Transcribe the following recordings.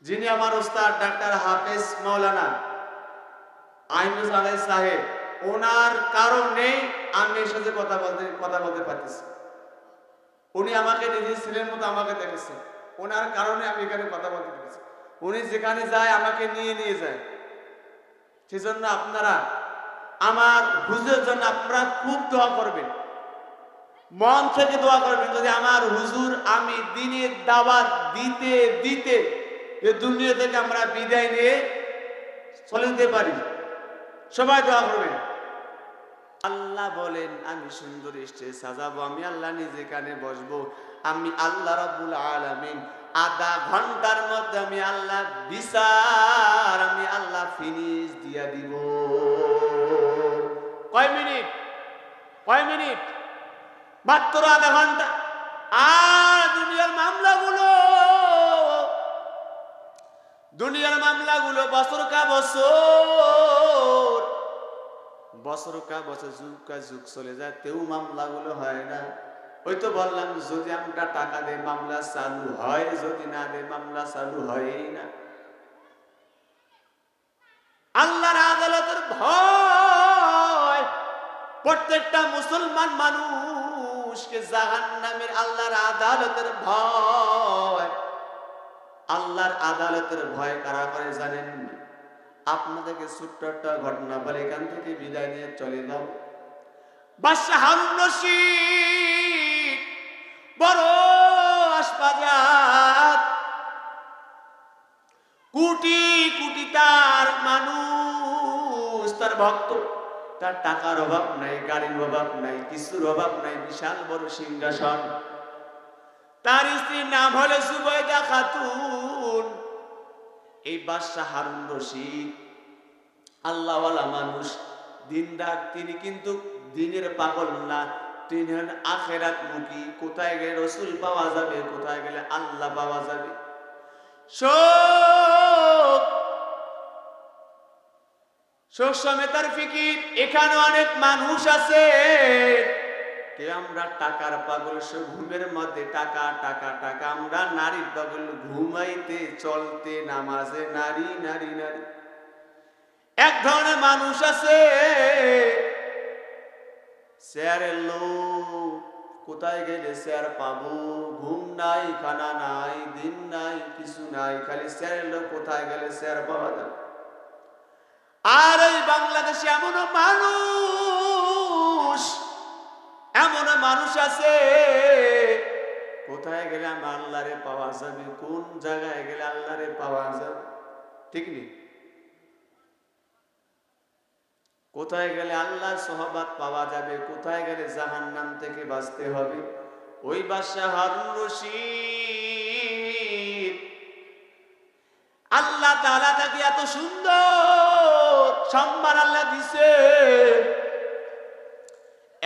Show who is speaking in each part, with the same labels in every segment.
Speaker 1: যিনি আমার উস্তাদ ডাক্তার হাফেজ মাওলানা আইনুল আলী সাহেব, ওনার কারণে আমি এর সাথে কথা বলতে পারতেছি। উনি আমাকে নিজের ছেলের মতো আমাকে দেখেছেন, ওনার কারণে আমি এখানে কথা বলতে পেরেছি। উনি যেখানে যায় আমাকে নিয়ে নিয়ে যায়। সেজন্য আপনারা আমার হুজুরের জন্য আপনারা খুব দোয়া করবেন, মন থেকে দোয়া করবেন, যদি আমার হুজুর আমি দিনের দাওয়াত দিতে দিতে এই দুনিয়া থেকে আমরা বিদায় নিয়ে চলে যেতে পারি। সবাই দোয়া করবেন। আল্লাহ বলেন আমি সুন্দর স্টেজ সাজাবো, আমি আল্লাহ নিজে কানে বসবো, আমি আল্লাহ রাব্বুল আলামিন আধা ঘন্টার মধ্যে আমি আল্লাহ বিচার আমি আল্লাহ ফিনিশ দিয়া দিব। কয় মিনিট? কয় মিনিট? মাত্র আধা ঘন্টা। আর দুনিয়ার মামলাগুলো বছর কা বছর, বছর কা বছর, যুগ কা যুগ চলে যায়, তেও মামলাগুলো হয় না। ওই তো বললাম, যদি আমরা টাকা দিয়ে মামলা চালু হয়, যদি না দিয়ে মামলা চালু হয়ই না। আল্লাহর আদালতের ভয় প্রত্যেকটা মুসলমান মানুষকে, জাহান্নামের আল্লাহর আদালতের ভয়। আল্লাহর আদালতের ভয় কারা করে জানেন? আপনাদেরকে ছোট্ট একটা ঘটনা বলে এখান থেকে বিদায় নিয়ে চলে যাও। বাদশাহ হারুন রশিদ বড় আসপাজাত, কোটি কোটি তার মানুষ, তার ভক্ত, তার টাকার অভাব নাই, গাড়ির অভাব নাই, কিছুর অভাব নাই, বিশাল বড় সিংহাসন। তার স্ত্রীর নাম হলো জুবাইদা খাতুন। এই বাদশাহ হারুন রশিদ আল্লাহওয়ালা মানুষ, দিনদার। তিনি কিন্তু দিনের পাগল না, তিনি হলেন আখেরাত মুখী। কোথায় গেলে রসুল পাওয়া যাবে, কোথায় গেলে আল্লাহ পাওয়া যাবে। শোক শোক সমেতার ফিকির। এখানে অনেক মানুষ আছে, কে আমরা টাকার পাগল, সব ঘুমের মধ্যে টাকা টাকা টাকা। আমরা নারীর পাগল, ঘুমাইতে চলতে নামাজে নারী নারী নারী। এক ধরনের মানুষ আছে চেয়ারের লোক, কোথায় গেলে চেয়ার পাবো, ঘুম নাই, খানা নাই, দিন নাই, কিছু নাই, খালি চেয়ারের লোক, কোথায় গেলে চেয়ার পাওয়া যাবে। আর এই বাংলাদেশে এমন মানুষ আছে, কোথায় গেলে আমার আল্লাহরে পাওয়া যাবে, কোন জায়গায় গেলে আল্লাহরে পাওয়া যাবে, ঠিক নেই। কোথায় গেলে আল্লাহর সোহবত পাওয়া যাবে, কোথায় গেলে জাহান্নাম থেকে বাঁচতে হবে। ওই বাদশাহ হারুন রশিদ, আল্লাহ তাআলা তাকে এত সুন্দর সম্মান আল্লাহ দিছে,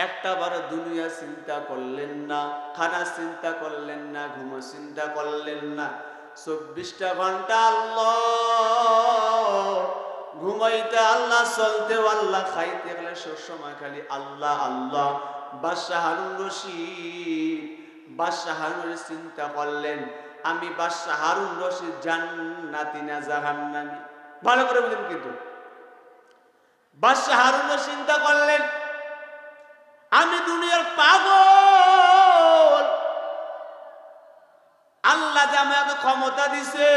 Speaker 1: একটা বার দুনিয়া চিন্তা করলেন না, খানা চিন্তা করলেন না, ঘুম চিন্তা করলেন না। 24টা ঘন্টা আল্লাহ, ঘুমাইতে আল্লাহ, চলতে আল্লাহ, খাইতে গেলে সব সময় খালি আল্লাহ আল্লাহ। বাদশাহ হারুন রশিদ চিন্তা করলেন, আমি বাদশাহ হারুন রশিদ জান্নাতি না জাহান্নামী? ভালো করে বুঝেন। কিন্তু বাদশাহ হারুন রশিদ চিন্তা করলেন, আমি দুনিয়ার পাগল, আল্লাহ যে আমাকে এত ক্ষমতা দিছে,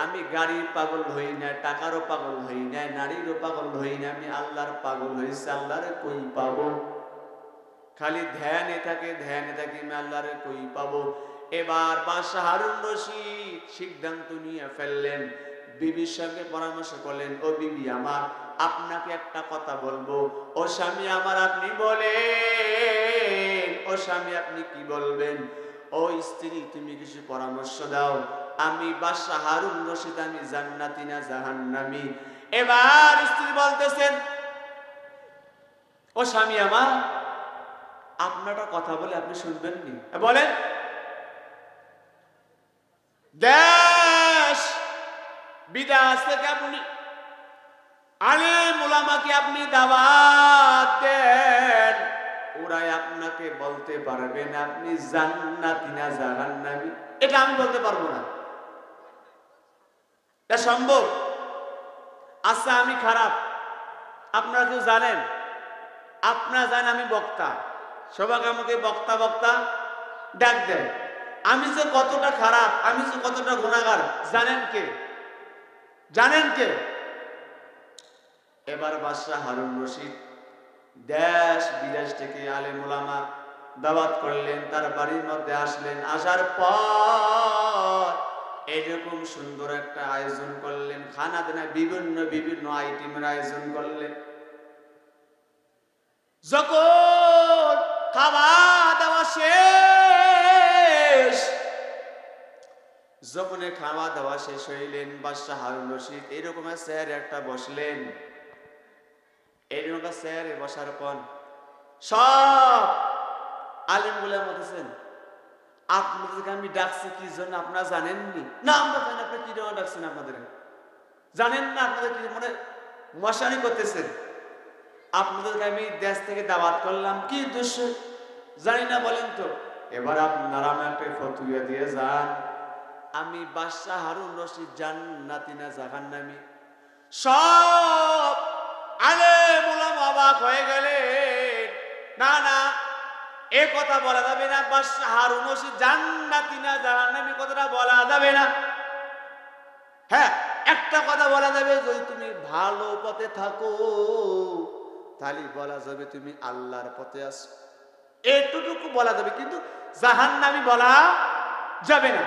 Speaker 1: আমি গাড়ির পাগল হই না, টাকারও পাগল হই না, নারীরও পাগল হই না, আমি আল্লাহর পাগল হয়েছে। আল্লাহরে কই পাবো? খালি ধ্যানে থাকে, আমি আল্লাহরে কই পাবো? এবার বাদশাহ হারুন রশিদ সিদ্ধান্ত নিয়ে ফেললেন, বিবির সঙ্গে পরামর্শ করলেন, ও বিবি আমার, আপনাকে একটা কথা বলবো। ও স্বামী আমার, আপনি বলেন। ও স্বামী, আপনি কি বলবেন? ও স্ত্রী, তুমি কিছু পরামর্শ দাও, আমি বাদশাহ হারুন রশিদ, আমি জান্নাতি না জাহান্নামী? এবার স্ত্রী বলতেছেন, ও স্বামী আমার, আপনার কথা বলে আপনি শুনবেন নি? বলেন। দেশ বিদেশ থেকে আপনি আলেম ওলামাকে আপনি দাওয়াত দেন, ওরাই আপনাকে বলতে পারবেন আপনি জান্নাতি না জাহান্নামী। এটা আমি বলতে পারবো না। এটা সম্ভব? আচ্ছা আমি খারাপ, আপনারা কেউ জানেন? আপনারা জানেন আমি বক্তা, সবাই আমাকে বক্তা বক্তা ডাক দেয়। আমি যে কতটা খারাপ, আমি যে কতটা গুনাহগার জানেন কে? জানেন কে? এবার বাদশাহ হারুন রশিদ দেশ বিদেশ থেকে আলেম ওলামা দাওয়াত করলেন, তার বাড়ির মধ্যে আসলেন। আসার পর এরকম সুন্দর একটা আয়োজন করলেন, খানা দানা বিভিন্ন বিভিন্ন আইটেমের আয়োজন করলেন। যখন খাওয়া দাওয়া শেষ, যখন খাওয়া দাওয়া শেষ হইলেন, বাদশাহ হারুন রশিদ এরকম চেয়ারে একটা বসলেন। এরকম চেয়ারে বসার পর সব আলেম গুলা বলতেছেন, আপনাদেরকে আমি ডাকছি কি জন্য আপনারা জানেননি? না আমরা জানি। আপনি কি জন্য ডাকছেন? আপনাদের জানেন না? আপনাদের কি মনে মশারি করতেছেন? আপনাদেরকে আমি দেশ থেকে দাওয়াত করলাম কি উদ্দেশ্য জানি না, বলেন তো? এবার আপনারা আমাকে ফতোয়া দিয়ে যান, আমি বাদশাহ হারুন রশিদ জান্নাতি না জাহান্নামী? সব আলেম ওলামা অবাক হয়ে গেলেন। না না, এ কথা বলা যাবে না, বাদশাহ হারুন রশিদ জান্নাতি না জাহান্নামী কথাটা বলা যাবে না। হ্যাঁ, একটা কথা বলা যাবে, যদি তুমি ভালো পথে থাকো তাহলে বলা যাবে তুমি আল্লাহর পথে আছো, এতটুকু বলা যাবে, কিন্তু জাহান্নামী বলা যাবে না।